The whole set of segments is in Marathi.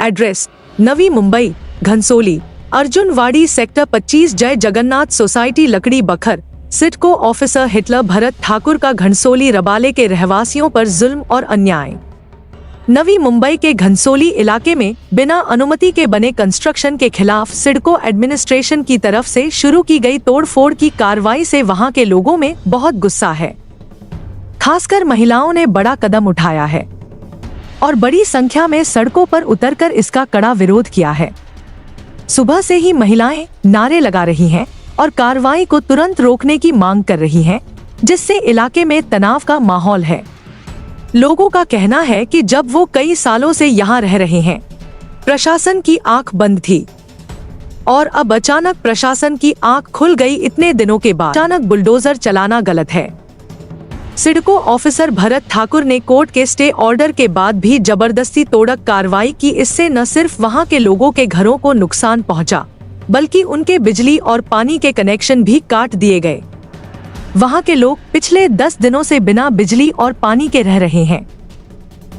एड्रेस नवी मुंबई, घनसोली, अर्जुनवाड़ी, सेक्टर 25, जय जगन्नाथ सोसाइटी, लकड़ी बखर। सिडको ऑफिसर हिटलर भरत ठाकुर का घनसोली रबाले के रहवासियों पर जुल्म और अन्याय। नवी मुंबई के घनसोली इलाके में बिना अनुमति के बने कंस्ट्रक्शन के खिलाफ सिडको एडमिनिस्ट्रेशन की तरफ से शुरू की गई तोड़फोड़ की कार्रवाई से वहां के लोगों में बहुत गुस्सा है। खासकर महिलाओं ने बड़ा कदम उठाया है और बड़ी संख्या में सड़कों पर उतरकर इसका कड़ा विरोध किया है। सुबह से ही महिलाएं नारे लगा रही हैं और कार्रवाई को तुरंत रोकने की मांग कर रही हैं, जिससे इलाके में तनाव का माहौल है। लोगों का कहना है कि जब वो कई सालों से यहाँ रह रहे हैं, प्रशासन की आंख बंद थी और अब अचानक प्रशासन की आंख खुल गई। इतने दिनों के बाद अचानक बुलडोजर चलाना गलत है। सिडको ऑफिसर भरत ठाकुर ने कोर्ट के स्टे ऑर्डर के बाद भी जबरदस्ती तोड़क कार्रवाई की। इससे न सिर्फ वहां के लोगों के घरों को नुकसान पहुंचा, बल्कि उनके बिजली और पानी के कनेक्शन भी काट दिए गए। वहां के लोग पिछले 10 दिनों से बिना बिजली और पानी के रह रहे हैं।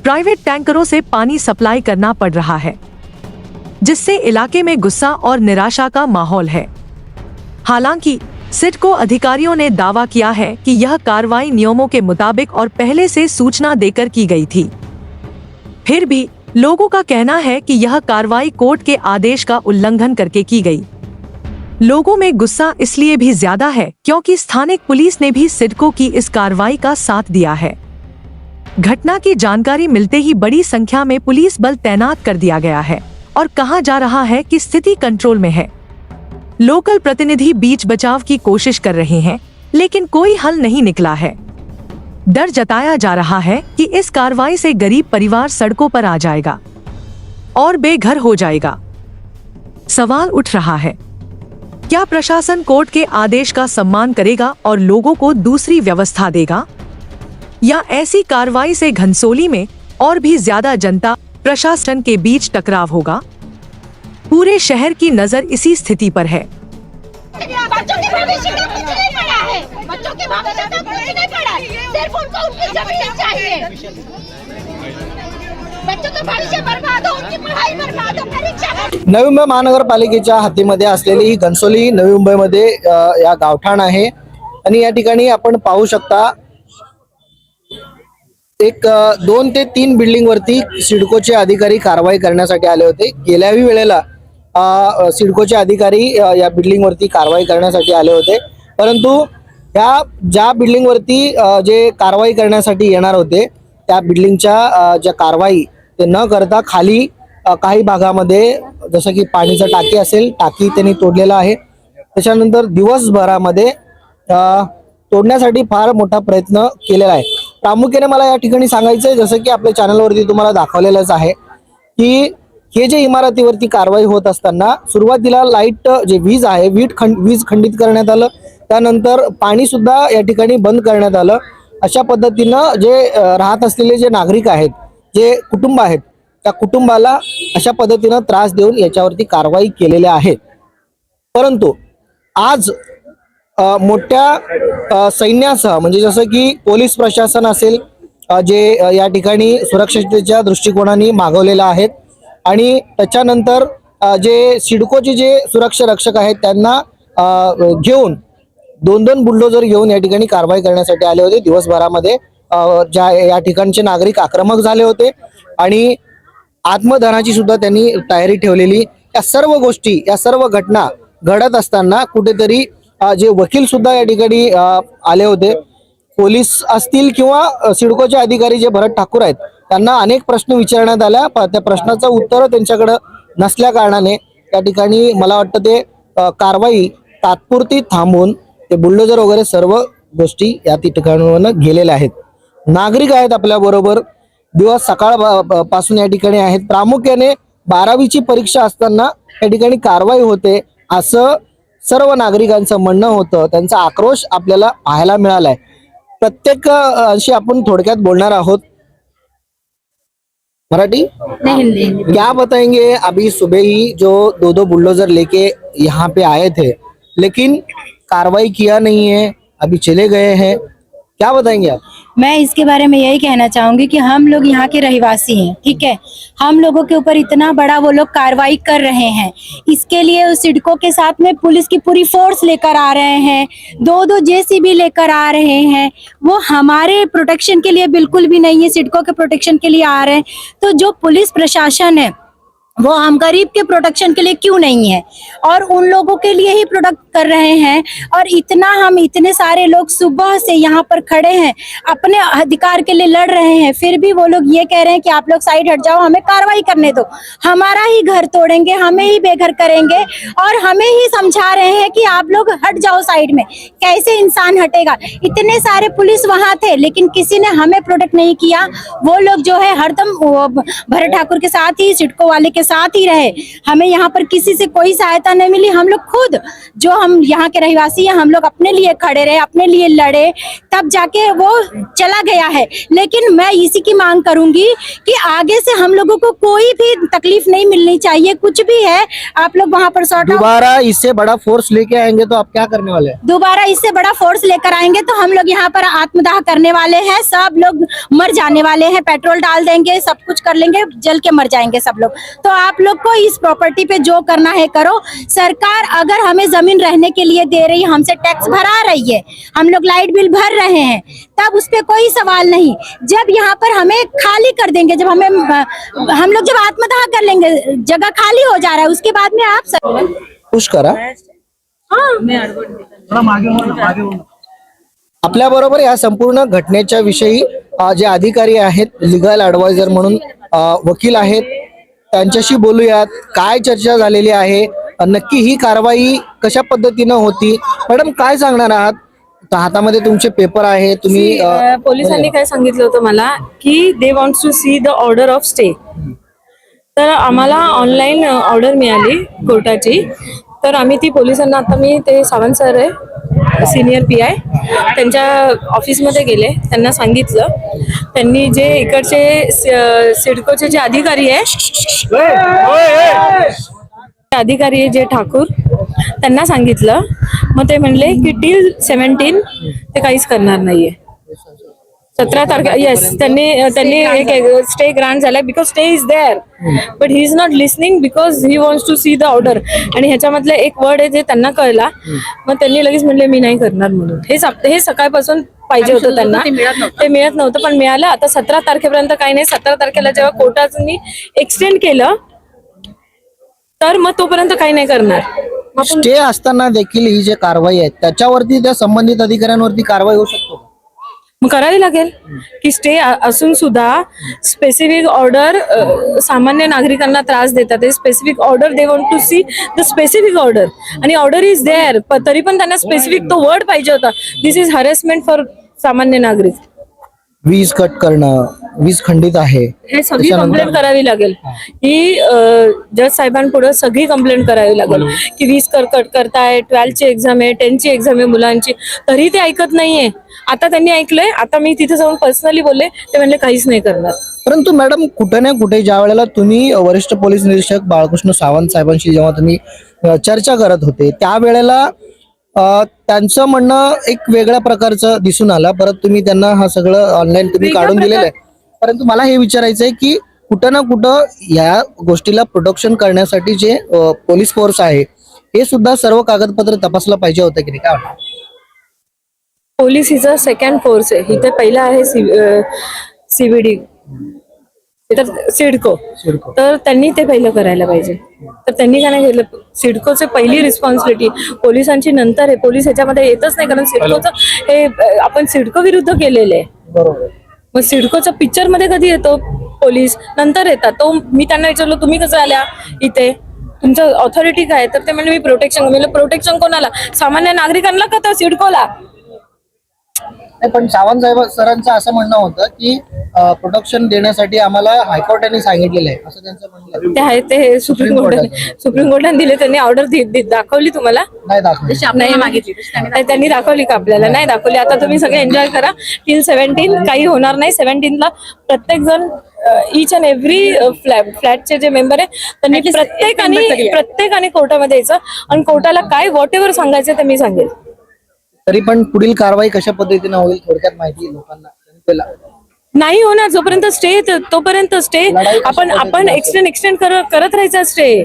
प्राइवेट टैंकरों से पानी सप्लाई करना पड़ रहा है, जिससे इलाके में गुस्सा और निराशा का माहौल है। हालांकि सिडको अधिकारियों ने दावा किया है कि यह कार्रवाई नियमों के मुताबिक और पहले से सूचना देकर की गई थी। फिर भी लोगों का कहना है कि यह कार्रवाई कोर्ट के आदेश का उल्लंघन करके की गई। लोगों में गुस्सा इसलिए भी ज्यादा है क्योंकि स्थानिक पुलिस ने भी सिडको की इस कार्रवाई का साथ दिया है। घटना की जानकारी मिलते ही बड़ी संख्या में पुलिस बल तैनात कर दिया गया है और कहा जा रहा है कि स्थिति कंट्रोल में है। लोकल प्रतिनिधि बीच बचाव की कोशिश कर रहे हैं, लेकिन कोई हल नहीं निकला है। डर जताया जा रहा है कि इस कार्रवाई से गरीब परिवार सड़कों पर आ जाएगा और बेघर हो जाएगा। सवाल उठ रहा है, क्या प्रशासन कोर्ट के आदेश का सम्मान करेगा और लोगों को दूसरी व्यवस्था देगा, या ऐसी कार्रवाई से घनसोली में और भी ज्यादा जनता प्रशासन के बीच टकराव होगा? पूरे शहर की नजर इसी स्थिति पर है। बच्चों के भविष्य का कुछ नहीं पड़ा है, बच्चों के भविष्य का कुछ नहीं पड़ा है, सिर्फ उनको उनकी जमीन चाहिए। बच्चों का भविष्य बर्बाद हो, उनकी पढ़ाई बर्बाद हो, परीक्षा। नवी मुंबई महानगरपालिकेच्या हद्दीमध्ये असलेली ही घनसोली नवी मुंबईमध्ये या गावठाण आहे आणि या ठिकाणी आपण पाहू शकता एक 2 ते 3 बिल्डिंग वरती सिडकोचे अधिकारी कारवाई करण्यासाठी आले होते। गेल्याही वेळेला सिडकोचे अधिकारी या बिल्डिंग वरती कारवाई करण्यासाठी आले होते, परंतु या ज्या बिल्डिंग वरती जे कारवाई करण्यासाठी येणार होते त्या बिल्डिंगच्या ज्या कारवाई ते न करता खाली काही भागामध्ये जसं की पाणीचा टाकी असेल, टाकी त्यांनी तोडलेला आहे। त्याच्यानंतर दिवसभरामध्ये तोडण्यासाठी फार मोठा प्रयत्न केलेला आहे। प्रामुख्याने मला या ठिकाणी सांगायचं आहे, जसं की आपल्या चॅनलवरती तुम्हाला दाखवलेलंच आहे की हे जे इमारतीवरती कारवाई होत असताना सुरुवातीला लाईट जे वीज आहे वीज खंडित करण्यात आलं, त्यानंतर पाणी सुद्धा या ठिकाणी बंद करण्यात आलं। अशा पद्धतीनं जे राहत असलेले जे नागरिक आहेत, जे कुटुंब आहेत, त्या कुटुंबाला अशा पद्धतीनं त्रास देऊन याच्यावरती कारवाई केलेल्या आहे। परंतु आज मोठ्या सैन्यासह म्हणजे जसं की पोलीस प्रशासन असेल, जे या ठिकाणी सुरक्षिततेच्या दृष्टिकोनाने मागवलेलं आहेत आणि त्याच्यानंतर जे सिडकोचे जे सुरक्षा रक्षक आहेत त्यांना घेऊन 2 बुलडोजर घेऊन या ठिकाणी कारवाई करण्यासाठी आले होते। दिवसभरामध्ये ज्या या ठिकाणचे नागरिक आक्रमक झाले होते आणि आत्मदहनाची सुद्धा त्यांनी तयारी ठेवलेली। या सर्व गोष्टी, या सर्व घटना घडत असताना कुठेतरी जे वकील सुद्धा या ठिकाणी आले होते, पोलीस असतील किंवा सिडकोचे अधिकारी जे भरत ठाकूर आहेत त्यांना अनेक प्रश्न विचारण्यात आल्या, त्या प्रश्नाचं उत्तर त्यांच्याकडे नसल्या कारणाने या ठिकाणी मला वाटतं ते कारवाई तात्पुरती थांबवून ते बुलडोजर वगैरे सर्व गोष्टी या ठिकाणावरून गेलेल्या आहेत। नागरिक आहेत आपल्या बरोबर, दिवस सकाळ पासून या ठिकाणी आहेत। प्रामुख्याने 12वीची परीक्षा असताना या ठिकाणी कारवाई होते असं सर्व नागरिकांचं म्हणणं होतं। त्यांचा आक्रोश आपल्याला पाहायला मिळालाय। प्रत्येक अशी आपण थोडक्यात बोलणार आहोत। मराठी नहीं हिंदी। क्या बताएंगे? अभी सुबह ही जो 2 बुलडोजर लेके यहाँ पे आए थे, लेकिन कार्रवाई किया नहीं है, अभी चले गए हैं। क्या बताएंगे आप? मैं इसके बारे में यही कहना चाहूंगी कि हम लोग यहाँ के रहवासी हैं, ठीक है। हम लोगों के ऊपर इतना बड़ा वो लोग कार्रवाई कर रहे हैं, इसके लिए उस सिडको के साथ में पुलिस की पूरी फोर्स लेकर आ रहे हैं, दो जेसीबी लेकर आ रहे हैं। वो हमारे प्रोटेक्शन के लिए बिल्कुल भी नहीं है, सिडको के प्रोटेक्शन के लिए आ रहे हैं। तो जो पुलिस प्रशासन है वो हम गरीब के प्रोटेक्शन के लिए क्यों नहीं है, और उन लोगों के लिए ही प्रोटेक्ट कर रहे हैं। और हम इतने सारे लोग सुबह से यहाँ पर खड़े हैं, अपने अधिकार के लिए लड़ रहे हैं, फिर भी वो लोग ये कह रहे हैं कि आप लोग साइड हट जाओ, हमें कार्रवाई करने दो। हमारा ही घर तोड़ेंगे, हमें ही बेघर करेंगे और हमें ही समझा रहे हैं कि आप लोग हट जाओ साइड में। कैसे इंसान हटेगा? इतने सारे पुलिस वहां थे लेकिन किसी ने हमें प्रोटेक्ट नहीं किया। वो लोग जो है हरदम भरत ठाकुर के साथ ही, सिडको वाले के साथ ही रहे। हमें यहाँ पर किसी से कोई सहायता नहीं मिली। हम लोग खुद, जो हम यहाँ के रहवासी हैं, हम लोग अपने लिए खड़े रहे, अपने लिए लड़े, तब जाके वो चला गया है। लेकिन मैं इसी की मांग करूंगी कि आगे से हम लोगों को कोई भी तकलीफ नहीं मिलनी चाहिए। कुछ भी है आप लोग वहाँ पर सॉर्ट आउट। दोबारा इससे बड़ा फोर्स लेके आएंगे तो आप क्या करने वाले हैं? दोबारा इससे बड़ा फोर्स लेकर आएंगे तो हम लोग यहाँ पर आत्मदाह करने वाले हैं। सब लोग मर जाने वाले हैं, पेट्रोल डाल देंगे, सब कुछ कर लेंगे, जल के मर जाएंगे सब लोग। तो आप लोग को इस प्रॉपर्टी पे जो करना है करो। सरकार अगर हमें जमीन रहने के लिए दे रही है, हमसे टैक्स भरा रही है, हम लोग लाइट बिल भर रहे हैं, तब उस पे कोई सवाल नहीं। जब यहाँ पर हमें खाली कर देंगे, जब हम लोग जब आत्मदाह कर लेंगे, जगह खाली हो जा रहा है, उसके बाद में आप खुश करा। आपल्या बरोबर या संपूर्ण घटनेच्या विषयी जे अधिकारी आहेत, लिगल ऍडवायझर म्हणून वकील आहेत, त्यांच्याशी बोलूयात. काय चर्चा झालेली आहे, नक्की ही कारवाई कशा पद्धतीनं होती? मॅडम काय सांगणार आहात? हातामध्ये तुमचे पेपर आहे, तुम्ही पोलिसांनी काय सांगितलं होतं मला की they wants to see the order of stay. तर आम्हाला ऑनलाईन ऑर्डर मिळाली कोर्टाची. तर आम्ही ती पोलिसांना, आता मी ते सावंत सर आहे सिनियर PI, त्यांच्या ऑफिसमध्ये गेले, त्यांना सांगितलं. त्यांनी जे इकडचे सिडकोचे जे अधिकारी आहे जे ठाकूर, त्यांना सांगितलं. मग ते म्हणले की टिल 17 ते काहीच करणार नाहीये. 17 तारखे येस, त्यांनी एक स्टे ग्रांट झालाय because stay is there, but he is not listening because he wants to see the order. आणि ह्याच्यामधलं एक वर्ड आहे जे त्यांना कळला, मग त्यांनी लगेच म्हणले मी नाही करणार म्हणून. हे सकाळपासून पाहिजे होतं त्यांना, ते मिळत नव्हतं, पण मिळालं. आता 17 तारखेपर्यंत काही नाही. 17 तारखेला जेव्हा कोर्टाने एक्सटेंड केलं तर मग तोपर्यंत काही नाही करणार. स्टे असताना देखील ही जे कारवाई आहे त्याच्यावरती, त्या संबंधित अधिकाऱ्यांवरती कारवाई होऊ शकतो. मग करावी लागेल की स्टे असून सुद्धा स्पेसिफिक ऑर्डर सामान्य नागरिकांना त्रास देतात. Specific order, they want to see the specific order, आणि ऑर्डर इज देअर, तरी पण त्यांना स्पेसिफिक तो वर्ड पाहिजे होता. दिस इज हॅरेसमेंट फॉर सामान्य नागरिक. वीज कट करणं, वीज खंडित आहे, हे सगळी कंप्लेंट करावी लागेल. ही जज साहेबांपुढे सगळी कंप्लेंट करावी लागेल की वीज कट करताय, 12 ची एक्झाम आहे, 10 ची एक्झाम आहे मुलांची, तरी ते ऐकत नाहीये. आता त्यांनी ऐकलंय, आता मी तिथे जाऊन पर्सनली बोलले, ते म्हणले काहीच नाही करणार. परंतु मॅडम, कुठे ना कुठे ज्या वेळेला तुम्ही वरिष्ठ पोलीस निरीक्षक बाळकृष्ण सावंत साहेबांशी जेव्हा तुम्ही चर्चा करत होते, त्यावेळेला त्यांचं म्हणणं एक वेगळ्या प्रकारचं दिसून आलं. परत तुम्ही त्यांना हा सगळं ऑनलाईन तुम्ही काढून दिलेलं आहे. परंतु मला हे विचारायचं आहे की कुठं ना कुठं या गोष्टीला प्रोटेक्शन करण्यासाठी जे पोलीस फोर्स आहे, हे सुद्धा सर्व कागदपत्र तपासलं पाहिजे होतं की नाही, काय वाटतं? पोलीस हिचा सेकंड फोर्स आहे. इथे पहिला आहे CBD, तर सिडको, तर त्यांनी ते पहिलं करायला पाहिजे. तर त्यांनी काय नाही केलं. सिडकोचे पहिली रिस्पॉन्सिबिलिटी पोलिसांची नंतर आहे. पोलीस ह्याच्यामध्ये येतच नाही, कारण सिडकोचं हे आपण सिडको विरुद्ध केलेलं आहे. बरोबर. मग सिडकोच्या पिक्चर मध्ये कधी येतो पोलीस? नंतर येतात. तो मी त्यांना विचारलं तुम्ही कसं आल्या इथे, तुमचं ऑथॉरिटी काय? तर ते म्हणले मी प्रोटेक्शन कोणाला? सामान्य नागरिकांना का तर सिडकोला? पण सावंत साहेब सरांचं असं म्हणणं होतं की प्रोटेक्शन देण्यासाठी आम्हाला हायकोर्टाने सांगितलेलं आहे, असं त्यांचं म्हणणं आहे. ते आहे ते सुप्रीम कोर्टाने दिले. त्यांनी ऑर्डर दाखवली तुम्हाला? नाही दाखवली, नाही मागितली. त्यांनी दाखवली का आपल्याला? नाही दाखवली. आता तुम्ही सगळे एन्जॉय करा टिल 17. काही होणार नाही. 17ला प्रत्येक जण, इच अँड एव्हरी फ्लॅटचे जे मेंबर आहे त्यांनी प्रत्येकाने कोर्टामध्ये यायचं, आणि कोर्टाला काय व्हॉट एव्हर सांगायचं ते मी सांगेल. तरी पण पुढील कारवाई कशा पद्धतीने होईल थोडक्यात माहिती लोकांना जनतेला. नाही होणार जोपर्यंत स्टे तोपर्यंत स्टे लढाई कशा आपण पद्धतीने एक्सटेंड करत राहायचा स्टे.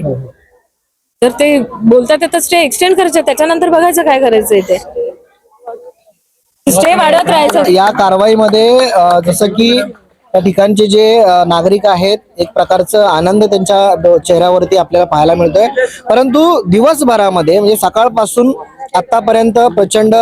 तर ते बोलतात तर स्टे एक्सटेंड करायचं त्याच्यानंतर बघायचं काय करायचंय ते स्टे वाढत राहायचं. या कारवाईमध्ये जसं की त्या ठिकाणचे जे नागरिक आहेत एक प्रकारचं आनंद त्यांच्या चेहऱ्यावरती आपल्याला पाहायला मिळतोय. परंतु दिवसभरामध्ये म्हणजे सकाळपासून आतापर्यंत प्रचंड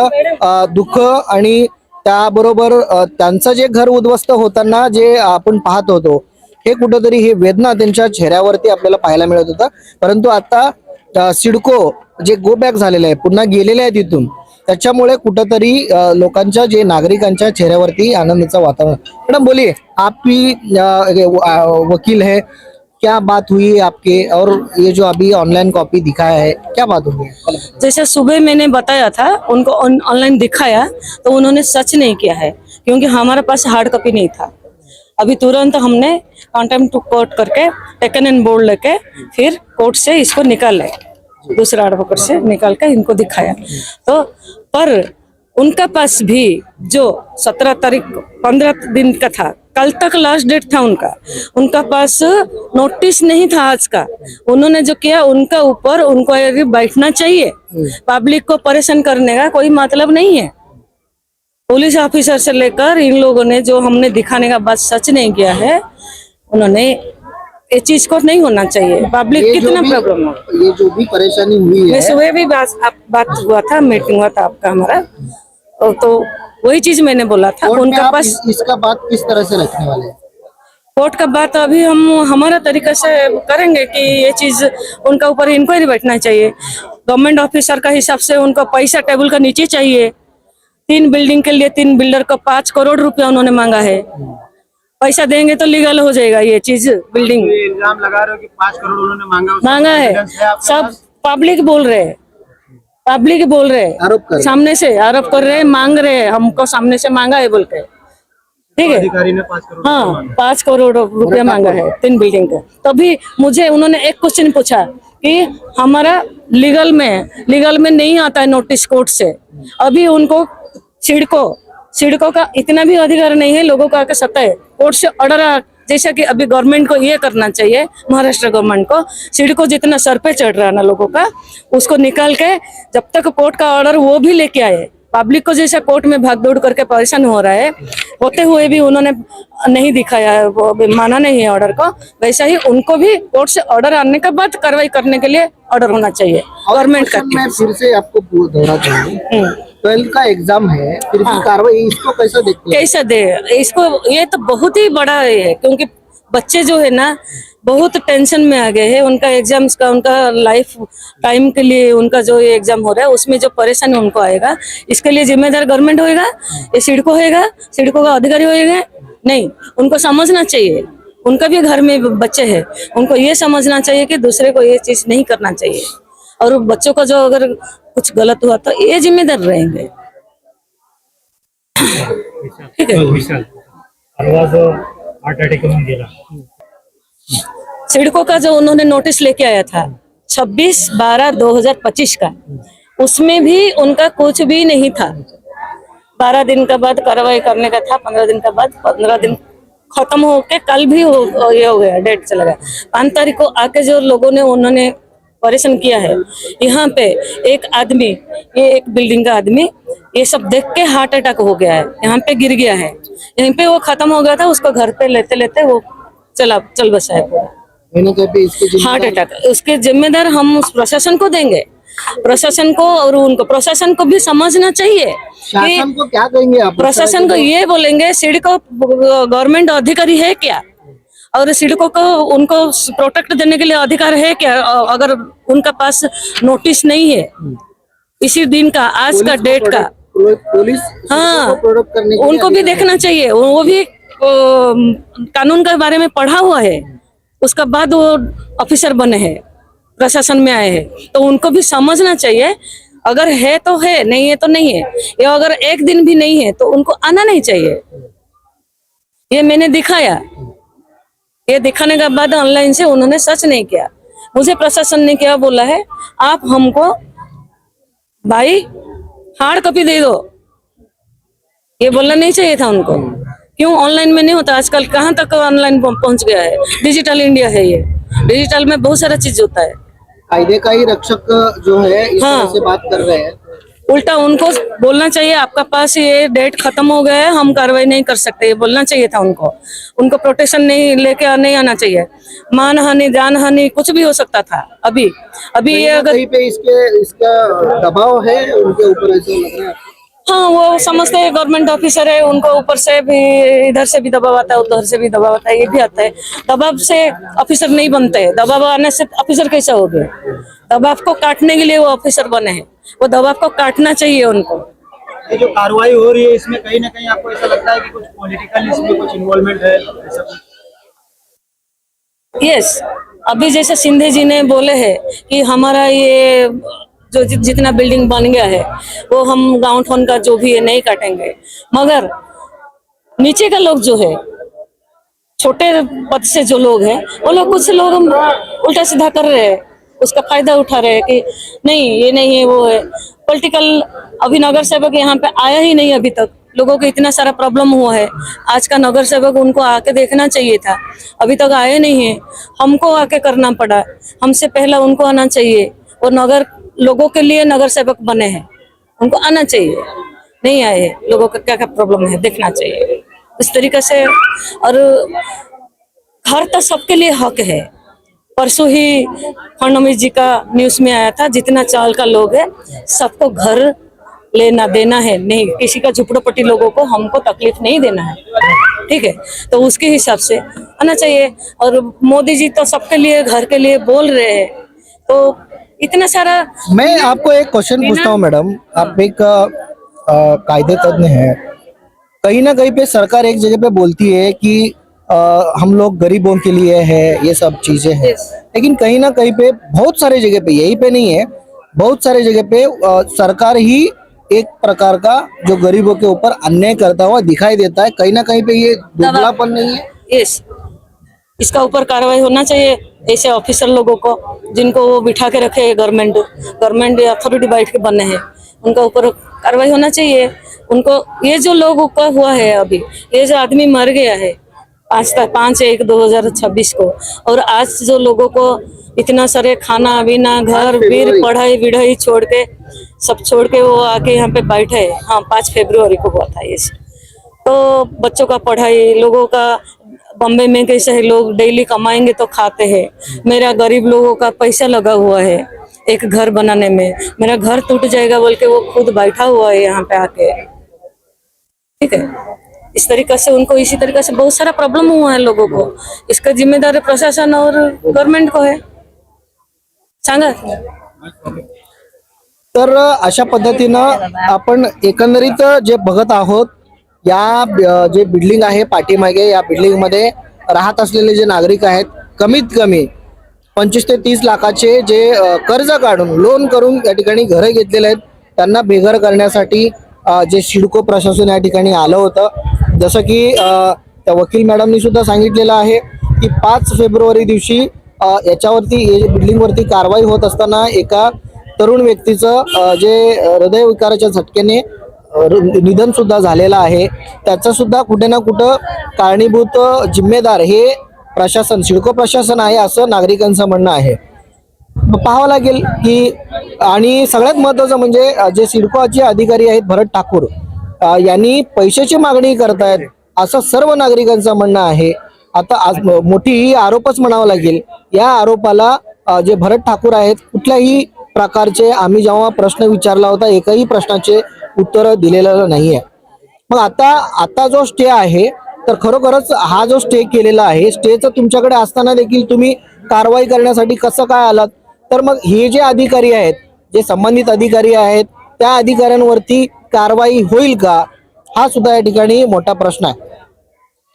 दुःख आणि त्याबरोबर त्यांचं जे घर उद्ध्वस्त होताना जे आपण पाहत होतो हे कुठंतरी हे वेदना त्यांच्या चेहऱ्यावरती आपल्याला पाहायला मिळत होता. परंतु आता सिडको जे गो बॅक झालेलं आहे पुन्हा गेलेले आहे तिथून त्याच्यामुळे कुठंतरी लोकांच्या जे नागरिकांच्या चेहऱ्यावरती आनंदाचं वातावरण. मैडम बोलिए, आप भी वकील है, क्या बात हुई है आपके और ये जो अभी ऑनलाइन कॉपी दिखाया है क्या बात हुई है? जैसे सुबह मैंने बताया था उनको ऑनलाइन दिखाया तो उन्होंने सच नहीं किया है क्योंकि हमारे पास हार्ड कॉपी नहीं था. अभी तुरंत हमने कॉन्टेम्प्ट टू कोर्ट करके टेकन एंड बोर्ड लेके फिर कोर्ट से इसको निकाले दूसरा एडवोकेट से निकाल के इनको दिखाया. तो पर उनका पास भी जो 17 तारीख 15 दिन का था कल तक लास्ट डेट था उनका पास नोटिस नहीं था आज का. उन्होंने जो किया उनका ऊपर उनको बैठना चाहिए. पब्लिक को परेशान करने का कोई मतलब नहीं है. पुलिस ऑफिसर से लेकर इन लोगों ने जो हमने दिखाने का बात सच नहीं किया है. उन्होंने ये चीज को नहीं होना चाहिए. पब्लिक कितना प्रॉब्लम हो. ये जो भी परेशानी हुई मैं है सुबह भी बात हुआ था मीटिंग हुआ था आपका हमारा तो वही चीज मैंने बोला था. कोर्ट में उनका आप पास इसका बात किस तरह से रखने वाले हैं? कोर्ट का बात अभी हम हमारा तरीका से करेंगे कि ये चीज उनका ऊपर इंक्वायरी बैठना चाहिए. गवर्नमेंट ऑफिसर का हिसाब से उनको पैसा टेबल का नीचे चाहिए. 3 बिल्डिंग के लिए 3 बिल्डर को 5 करोड़ रुपया उन्होंने मांगा है. पैसा देंगे तो लीगल हो जाएगा ये चीज बिल्डिंग. इल्जाम लगा रहे हो कि 5 करोड़ उन्होंने मांगा है सब पब्लिक बोल रहे हैं. पब्लिक बोल रहे हैं आरोप कर रहे हैं. सामने से आरोप कर रहे हैं मांग रहे हैं हमको सामने से मांगा है बोल के. ठीक है अधिकारी ने 5 करोड़ हाँ 5 करोड़ रुपया मांगा है 3 बिल्डिंग का. तभी मुझे उन्होंने एक क्वेश्चन पूछा कि हमारा लीगल में नहीं आता है नोटिस कोर्ट से. अभी उनको सिडको का इतना भी अधिकार नहीं है लोगों का आके सत्ता है. कोर्ट से ऑर्डर जैसा कि अभी गवर्नमेंट को ये करना चाहिए महाराष्ट्र गवर्नमेंट को सिडको जितना सर पे चढ़ रहा है ना लोगों का उसको निकाल के जब तक कोर्ट का ऑर्डर वो भी लेके आए. पब्लिक को जैसा कोर्ट में भागदौड़ करके परेशान हो रहा है होते हुए भी उन्होंने नहीं दिखाया है वो माना नहीं है ऑर्डर को. वैसा ही उनको भी कोर्ट से ऑर्डर आने के बाद कार्रवाई करने के लिए ऑर्डर होना चाहिए गवर्नमेंट का. मैं फिर से आपको दोहरा चाहूंगी 12th का एग्जाम है फिर भी कार्रवाई इसको कैसा देखते हैं? कैसा दे इसको. ये तो बहुत ही बड़ा है क्योंकि बच्चे जो है ना बहुत टेंशन में आ गए हैं. उनका एग्जाम्स का उनका लाइफ टाइम के लिए उनका जो ये एग्जाम हो रहा है उसमें जो परेशानी उनको आएगा इसके लिए जिम्मेदार गवर्नमेंट होएगा. ये सिडको होएगा सिडको का अधिकारी होएगा नहीं. उनको समझना चाहिए उनका भी घर में बच्चे हैं. उनको ये समझना चाहिए कि दूसरे को ये चीज नहीं करना चाहिए और बच्चों का जो अगर कुछ गलत हुआ तो ये जिम्मेदार रहेंगे. ठीक है हार्ट अटॅक करून गेला. सिडको का जो उन्होंने नोटिस लेके आया था 26/12/2025 का उसमें भी उनका कुछ भी नहीं था. 12 दिन का बाद कार्रवाई करने का था. 15 दिन का बाद 15 दिन खत्म होके कल भी ये हो गया डेट चला गया. 5 तारीख को आके जो लोगों ने उन्होंने परेशान किया है यहाँ पे एक आदमी ये एक बिल्डिंग का आदमी ये सब देख के हार्ट अटैक हो गया है. यहाँ पे गिर गया है. यहीं पे वो खत्म हो गया था उसको घर पे लेते लेते वो चल बसा है पूरा हार्ट अटैक. उसके जिम्मेदार हम उस प्रशासन को देंगे. प्रशासन को और उनको प्रशासन को भी समझना चाहिए. शासन को क्या कहेंगे आप? प्रशासन को ये बोलेंगे सिडको गवर्नमेंट अधिकारी है क्या और सिडको को उनको प्रोटेक्ट देने के लिए अधिकार है क्या. अगर उनका पास नोटिस नहीं है इसी दिन का आज का डेट का पुलिस हाँ प्रोटेक्ट करने के लिए उनको भी देखना चाहिए. वो भी कानून के बारे में पढ़ा हुआ है उसका बाद वो ऑफिसर बने हैं प्रशासन में आए हैं तो उनको भी समझना चाहिए. अगर है तो है नहीं है तो नहीं है. या अगर एक दिन भी नहीं है तो उनको आना नहीं चाहिए. ये मैंने दिखाया. ये दिखाने के बाद ऑनलाइन से उन्होंने सच नहीं किया. मुझे प्रशासन ने क्या बोला है आप हमको भाई हार्ड कॉपी दे दो, ये बोलना नहीं चाहिए था उनको। क्यों ऑनलाइन में नहीं होता? आजकल कहाँ तक ऑनलाइन पहुंच गया है, डिजिटल इंडिया है ये, डिजिटल में बहुत सारा चीज होता है। कायदे का ही रक्षक जो है इस हाँ। तरह से बात कर रहे हैं। उल्टा उनको बोलना चाहिए आपका पास ये डेट खत्म हो गया है, हम कार्रवाई नहीं कर सकते, ये बोलना चाहिए था उनको प्रोटेक्शन नहीं लेके नहीं आना चाहिए। मानहानि जानहानि कुछ भी हो सकता था। अभी ये अगर कहीं पे इसका दबाव है उनके ऊपर, ऐसा लग रहा है। हाँ, वो समझते हैं गवर्नमेंट ऑफिसर है, उनको ऊपर से भी इधर से भी दबाव आता है, उधर से भी दबाव आता है, ये भी आता है। दबाव से ऑफिसर नहीं बनते, दबाव आने से ऑफिसर कैसे हो गए? दबाव को काटने के लिए वो ऑफिसर बने हैं, वो दबाव को काटना चाहिए उनको। ये जो कार्रवाई हो रही है इसमें कहीं ना कहीं आपको ऐसा लगता है कि कुछ पॉलिटिकल इसमें कुछ इन्वॉल्वमेंट है, ऐसा कुछ? यस, अभी जैसे सिंधे जी ने बोले हैं कि हमारा ये जो जितना बिल्डिंग बन गया है वो हम गांव ठोन का जो भी है नहीं काटेंगे, मगर नीचे का लोग जो है, छोटे पद से जो लोग हैं, वो लोग कुछ लोग उल्टा सीधा कर रहे हैं, उसका फायदा उठा रहे हैं कि नहीं ये नहीं है वो है। पॉलिटिकल अभी नगर सेवक यहाँ पे आया ही नहीं अभी तक, लोगों को इतना सारा प्रॉब्लम हुआ है। आज का नगर सेवक उनको आके देखना चाहिए था, अभी तक आए नहीं है, हमको आके करना पड़ा, हमसे पहला उनको आना चाहिए। और नगर लोगों के लिए नगर सेवक बने हैं, उनको आना चाहिए, नहीं आए, लोगों का क्या क्या प्रॉब्लम है देखना चाहिए इस तरीके से। और घर तो सबके लिए हक है। परसों ही फडणवीस जी का न्यूज में आया था, जितना चाल का लोग है सबको घर लेना देना है, नहीं किसी का झुपड़ोपट्टी लोगों को हमको तकलीफ नहीं देना है, ठीक है? तो उसके हिसाब से आना चाहिए। और मोदी जी तो सबके लिए घर के लिए बोल रहे हैं, तो इतना सारा। मैं आपको एक क्वेश्चन पूछता हूँ मैडम, आप एक कायदे तज्ञ हैं, कहीं ना कहीं पे सरकार एक जगह पे बोलती है कि हम लोग गरीबों के लिए है, ये सब चीजें हैं, लेकिन कहीं ना कहीं पे बहुत सारे जगह पे, यही पे नहीं है, बहुत सारे जगह पे सरकार ही एक प्रकार का जो गरीबों के ऊपर अन्याय करता हुआ दिखाई देता है। कहीं ना कहीं पे ये दुबलापन नहीं है? यस, इसका ऊपर कार्रवाई होना चाहिए। ऐसे ऑफिसर लोगों को जिनको वो बिठा के रखे है गवर्नमेंट अथॉरिटी बैठ के बने हैं, उनका ऊपर कार्रवाई होना चाहिए। उनको ये जो लोगों का हुआ है अभी, ये जो आदमी मर गया है 5/1/2026 को, और आज जो लोगों को इतना सारे खाना पीना घर बीर पढ़ाई विढ़ाई छोड़ के सब छोड़ के वो आके यहाँ पे बैठे हैं। हाँ, 5 फरवरी को हुआ था ये। तो बच्चों का पढ़ाई, लोगों का बॉम्बे में कैसे है, लोग डेली कमाएंगे तो खाते हैं, मेरा गरीब लोगों का पैसा लगा हुआ है एक घर बनाने में, मेरा घर टूट जाएगा बोल के वो खुद बैठा हुआ है यहाँ पे आके, ठीक है? इस तरीके से उनको इसी तरीके से बहुत सारा प्रॉब्लम हुआ है लोगों को। इसका जिम्मेदार प्रशासन और गवर्नमेंट को है, सांगा। तर अशा पद्धतीनं आपण एकंदरीत जे बघत आहोत, या जे बिल्डिंग आहे पाठीमागे, या बिल्डिंग मध्ये राहत असलेले जे नागरिक आहेत, कमीत कमी 25 ते 30 लाखाचे जे कर्ज काढून लोन करून या ठिकाणी घरे घेतलेले आहेत, त्यांना बेघर करण्यासाठी जे सिडको प्रशासन या ठिकाणी आलं होतं। जसं की त्या वकील मॅडमनी सुद्धा सांगितलेलं आहे की 5 फेब्रुवारी दिवशी याच्यावरती बिल्डिंगवरती कारवाई होत असताना एका तरुण व्यक्तीचं जे हृदयविकाराच्या झटक्याने निधन सुद्धा झालेलं आहे, त्याचा सुद्धा कुठे ना कुठं कारणीभूत जिम्मेदार हे प्रशासन, सिडको प्रशासन आहे असं नागरिकांचं म्हणणं आहे। पाहावं लागेल की, आणि सगळ्यात महत्त्वाचं म्हणजे जे सिडकोचे अधिकारी आहेत भरत ठाकूर यांनी पैशाची मागणी करतायत असं सर्व नागरिकांचं म्हणणं आहे। आता आज मोठी ही आरोपच म्हणावं लागेल। या आरोपाला जे भरत ठाकूर आहेत, कुठल्याही प्रकारचे आम्ही जेव्हा प्रश्न विचारला होता एकही प्रश्नाचे उत्तर दिलेलं नाहीये। मग आता जो स्टे आहे, तर खरोखरच हा जो स्टे केलेला आहे, स्टेचं तुमच्याकडे असताना देखील तुम्ही कारवाई करण्यासाठी कसं काय आलात? तर मग हे जे अधिकारी आहेत, जे संबंधित अधिकारी आहेत, त्या अधिकाऱ्यांवरती कारवाई होईल का, हा सुद्धा या ठिकाणी मोठा प्रश्न आहे।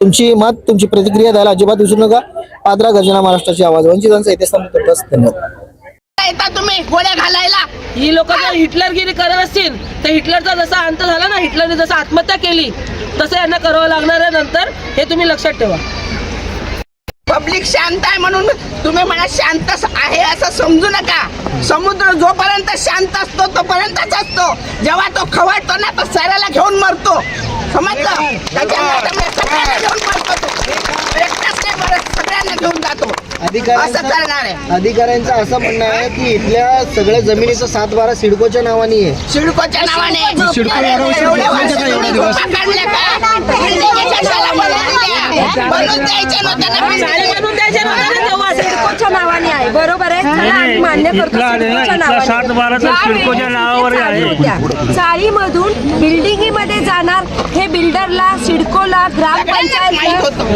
तुमची प्रतिक्रिया द्यायला अजिबात विसरू नका। पादरा गर्जना महाराष्ट्राची आवाज, वंचितांचा इथे बस। धन्यवाद। येता तुम्ही गोळ्या घालायला? ही लोक जर हिटलरगिरी करत असतील तर हिटलरचा जसा अंत झाला ना, हिटलरने जसं आत्महत्या केली तसं यांना करावं लागणार आहे नंतर, हे तुम्ही लक्षात ठेवा। पब्लिक शांत आहे म्हणून तुम्ही मला शांत आहे असं समजू नका. समुद्र जोपर्यंत शांत असतो तोपर्यंतच असतो. जेव्हा तो खवळतो ना तो सराला घेऊन मरतो. समजलं? त्याच्यामुळे सगळ्यांना घेऊन मरतो तो. एकटाच नाही मरत, सगळ्यांना घेऊन जातो. असं करणार आहे. अधिकाऱ्यांचं असं म्हणणं आहे की इथल्या सगळ्या जमिनीचा 7/12 सिडकोच्या नावाने आहे. सिडकोच्या नावाने एवढे वर्ष तुम्ही झोपा काढल्या का? बिल्डिंगी कशाला बनवून द्या? बनवून द्यायच्या नव्हत्या ना बिल्डिंगी. बनवून द्यायचे नव्हते ना तेव्हा. सिडकोच्या नावाने आहे, बरोबर आहे. चला, आम्ही मान्य करतो सिडकोच्या नावाने. चाळीमधून बिल्डिंगीमध्ये जाणार हे बिल्डरला, सिडकोला,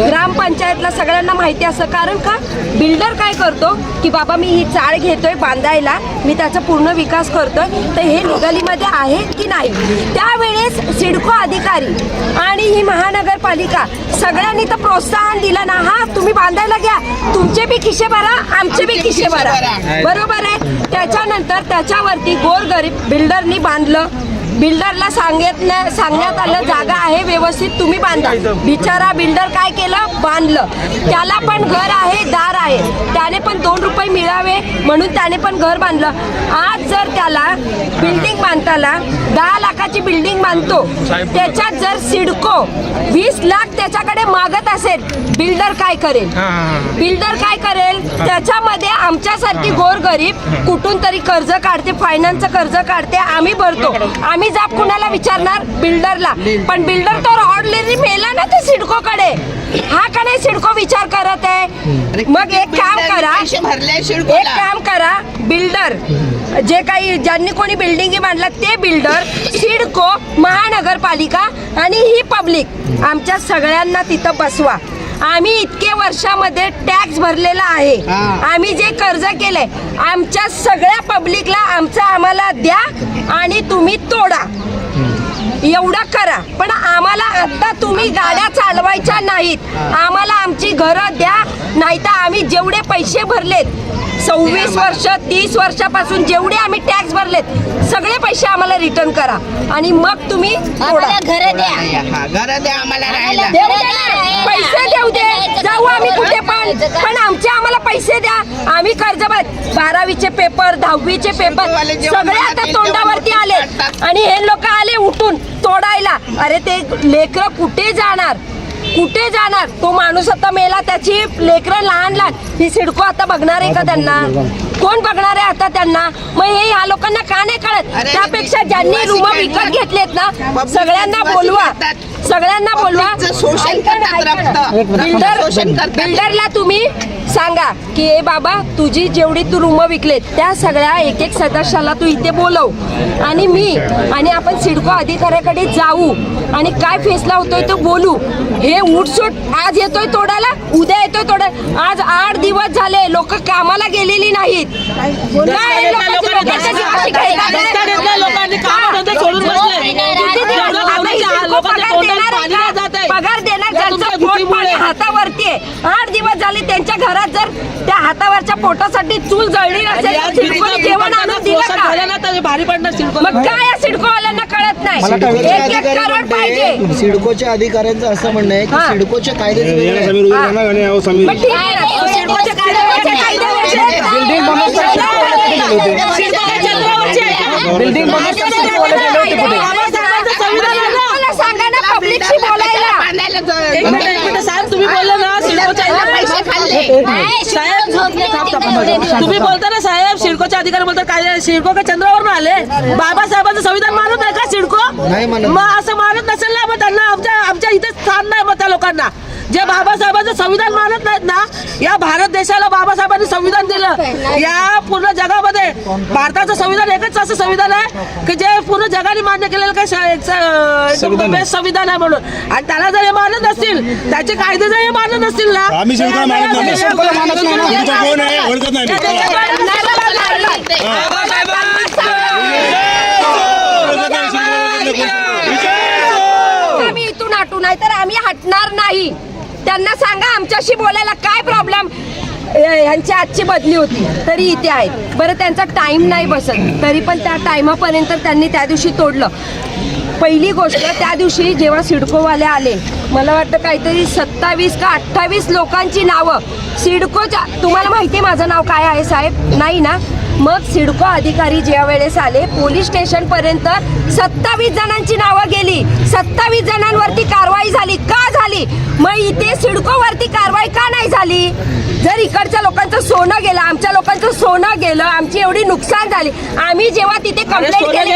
ग्रामपंचायतला सगळ्यांना माहिती असतं. कारण का बिल्डर काय करतो की बाबा मी ही चाळ घेतोय बांधायला, मी त्याचा पूर्ण विकास करतोय, तर हे लिगलीमध्ये आहे की नाही. त्यावेळेस सिडको अधिकारी आणि ही महानगरपालिका सगळ्यांनी तर प्रोत्साहन दिलं ना, हा तुम्ही बांधायला घ्या, तुमचे बी खिशे भरा, आमचे बी खिशे भरा, बरोबर आहे. त्याच्यानंतर त्याच्यावरती गोरगरीब बिल्डरनी बांधलं. बिल्डरला सांगण्यात आलं जागा आहे व्यवस्थित तुम्ही बांधा. बिचारा बिल्डर काय केलं, बांधलं. त्याला पण घर आहे, दार आहे, त्याने पण 2 रुपये मिळावे म्हणून त्याने पण घर बांधलं. आज जर त्याला बिल्डिंग बांधताना 10 लाखाची बिल्डिंग बांधतो, त्याच्यात जर सिडको 20 लाख त्याच्याकडे मागत असेल, बिल्डर काय करेल? बिल्डर काय करेल? त्याच्यामध्ये आमच्यासारखी गोरगरीब कुठून तरी कर्ज काढते, फायनान्सचं कर्ज काढते, आम्ही भरतो. आम्ही जाब कुणाला विचारणार? बिल्डरला. पण बिल्डर तर ऑलरेडी मेला ना ते सिडकोकडे. हा का नाही सिडको विचार करत आहे? मग एक काम करा, बिल्डर जे काही ज्यांनी कोणी बिल्डिंग बांधला ते बिल्डर, सिडको, महानगरपालिका आणि ही पब्लिक आमच्या सगळ्यांना तिथं बसवा. आम्ही इतके वर्षामध्ये टॅक्स भरलेला आहे, आम्ही जे कर्ज केलंय, आमच्या सगळ्या पब्लिकला आम्हाला द्या आणि तुम्ही तोडा, एवढं करा. पण आम्हाला आता तुम्ही गाड्या चालवायच्या नाहीत, आम्हाला आमची घरं द्या. नाही तर आम्ही जेवढे पैसे भरलेत 26 वर्ष 30 वर्षापासून जेवढे आम्ही टॅक्स भरलेत सगळे पैसे आम्हाला रिटर्न करा आणि मग तुम्ही आम्हाला घरं द्या. घरं द्या आम्हाला राहायला. पैसे देऊ दे, जाऊ आम्ही कुठे पण आमचे आम्हाला पैसे द्या. आम्ही कर्ज 12वीचे पेपर, 10वीचे पेपर सगळे आता तोंडावरती आले आणि हे लोक आले उठून तोडायला. अरे ते लेकरं कुठे जाणार? कुठे जाणार? तो माणूस आता मेला, त्याची लेकरं लहान लहान. ही सिडको आता बघणार आहे का त्यांना? कोण बघणार आहे आता त्यांना? मग हे ह्या लोकांना का नाही कळत? त्यापेक्षा ज्यांनी रूम विकत घेतलेत ना, सगळ्यांना बोलवा, सगळ्यांना बोलवा. बिल्डरला तुम्ही सांगा की ए बाबा तुझी जेवढी तू रूम विकलेत त्या सगळ्या एक सदस्याला तू इथे बोलव आणि मी आणि आपण सिडको अधिकाऱ्याकडे जाऊ आणि काय फैसला होतोय तो बोलू. हे उठसूट आज येतोय तोडायला, उद्या येतोय तोडायला. आज 8 दिवस झाले लोक कामाला गेलेली नाहीत. पगार देणार ज्यांचं पोट पाणी हातावरती आहे, 8 दिवस झाले त्यांच्या घरात जर त्या हातावरच्या पोटासाठी चूल जळली नसेल, सिडकोने जेवण आणून दिलं का? भारी पडणार सिडको. मग काय या सिडकोवाल्यांना कळत नाही? 1 करोड पाहिजे. सिडकोच्या अधिकाऱ्यांचं असं म्हणणं आहे की सिडकोचे कायदे मग ठीक आहे ना, सिडकोचे कायदे सांगा ना पब्लिकशी बोलायला. एक मिनिट साहेब, तुम्ही बोलले ना सिडकोच्या पैसे खाल्ले. तुम्ही बोलता ना साहेब, सिडकोचे अधिकारी बोलतात काय सिडको काय चंद्रावरून आले? बाबासाहेबांचं संविधान मानत नाही का सिडको? मग असं मानत नसेल ना, मग त्यांना आमच्या इथे स्थान नाही. मग त्या लोकांना जे बाबासाहेबांचं संविधान मानत नाहीत ना, या भारत देशाला बाबासाहेबांनी संविधान दिलं. या पूर्ण जगामध्ये भारताचं संविधान एकच असं संविधान आहे की जे पूर्ण जगाने मान्य केलेलं काय बेस्ट संविधान आहे म्हणून. आणि त्याला जर हे मानत नसतील, त्याचे कायदे जर हे मानत नसतील ना, आम्ही सिडकोला मानत नाही. सिडकोला मानत नाही ना. तुमचं कोण आहे ओळखत नाही. आम्ही इथून हटू, नाही तर आम्ही हटणार नाही. त्यांना सांगा आमच्याशी बोलायला काय प्रॉब्लेम. यांची आजची बदली होती तरी इथे आहेत. बरं त्यांचा टाइम नाही बसत, तरी पण त्या टाइमापर्यंत त्यांनी त्या दिवशी तोडलं. पहिली गोष्ट, त्या दिवशी जेव्हा सिडकोवाले आले, मला वाटतं काहीतरी 27 का 28 लोकांची नावं सिडकोच्या, तुम्हाला माहिती आहे माझं नाव काय आहे साहेब? नाही ना? मग सिडको अधिकारी ज्या वेळेस आले पोलीस स्टेशन पर्यंत 27 जणांची नावं गेली, 27 जणांवरती कारवाई झाली. का झाली? मग इथे सिडकोवरती कारवाई का नाही झाली? जर इकडच्या लोकांचं सोनं गेलं, आमच्या लोकांचं सोनं गेलं, आमची एवढी नुकसान झाली, आम्ही जेव्हा तिथे कंप्लेंट केली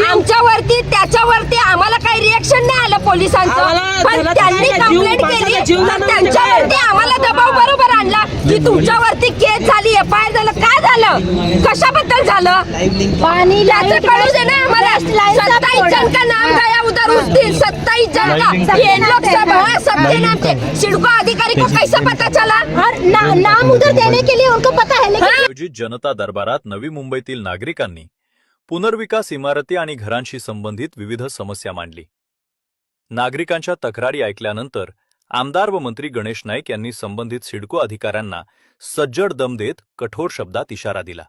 आमच्यावरती, त्याच्यावरती आम्हाला काही रिएक्शन नाही आलं पोलिसांचं, पण त्यांनी कंप्लेंट केली तर त्यांच्यावरती आम्हाला दबाव बरोबर आणला की तुमच्यावरती केस झाली, FIR झालं. काय झालं? कशाबद्दल झालं? पानी त्याचं कळू दे ना आम्हाला. 27 जन का नाम गया उधर उस दिन, 27 जन का, ये लोग सब है, सबके नाम थे. सिडको अधिकारी को कैसे पता चला? और नाम उधर देने के लिए उनको पता है, लेकिन आयोजित जनता दरबारात नवी मुंबईतील नागरिकांनी पुनर्विकास इमारती आणि घरांशी संबंधित विविध समस्या मांडली. नागरिकांच्या तक्रारी ऐकल्यानंतर आमदार व मंत्री गणेश नाईक यांनी संबंधित सिडको अधिकाऱ्यांना सज्जड दम देत कठोर शब्दात इशारा दिला.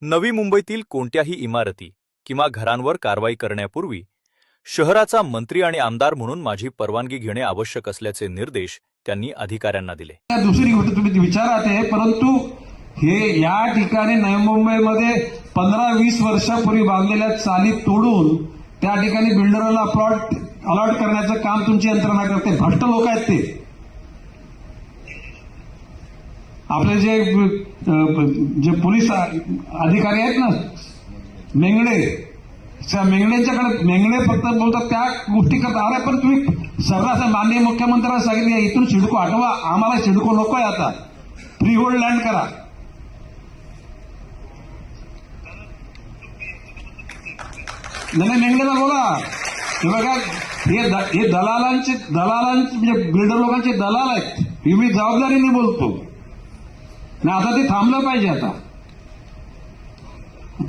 नवी मुंबईतील कोणत्याही इमारती किंवा घरांवर कारवाई करण्यापूर्वी शहराचा मंत्री आणि आमदार म्हणून माझी परवानगी घेणे आवश्यक असल्याचे निर्देश त्यांनी अधिकाऱ्यांना दिले. दुसरी गोष्ट तुम्ही विचारात आहे, परंतु हे या ठिकाणी नवी मुंबईमध्ये 15-20 वर्षापूर्वी बांधलेल्या चाली तोडून त्या ठिकाणी बिल्डरला प्लॉट अलॉट करण्याचं काम तुमची यंत्रणा करते. भ्रष्ट लोक आहेत ते. आपले जे पोलीस अधिकारी आहेत ना, मेंगडे, त्या मेंगडे फक्त बोलतात त्या गोष्टी करतात. अरे पण तुम्ही सर्रास माननीय मुख्यमंत्र्यांना सांगितले इथून सिडको हटवा, आम्हाला सिडको नकोय, आता फ्री होल्ड लँड करा. नाही मेंगडेला बोला, हे बघा हे दलालांचे म्हणजे बिल्डर लोकांचे दलाल आहेत, हे मी जबाबदारीने बोलतो ना. आता ते थांबलं पाहिजे. आता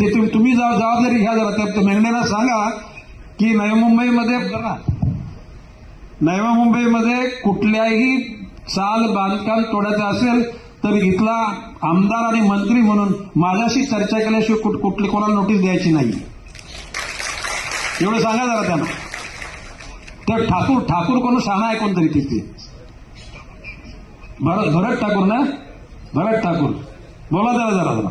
ते तुम्ही जबाबदारी घ्या जरा. त्या मेंगडेला सांगा की नवी मुंबईमध्ये कुठल्याही चाल बांधकाम तोडायचं असेल तर इथला आमदार आणि मंत्री म्हणून माझ्याशी चर्चा केल्याशिवाय कोणाला नोटीस द्यायची नाही. एवढं सांगा जरा त्यांना. तर ठाकूर कोण शाणा आहे कोणतरी तिथे, भरत ठाकूर ना, भरत ठाकूर बोला जरा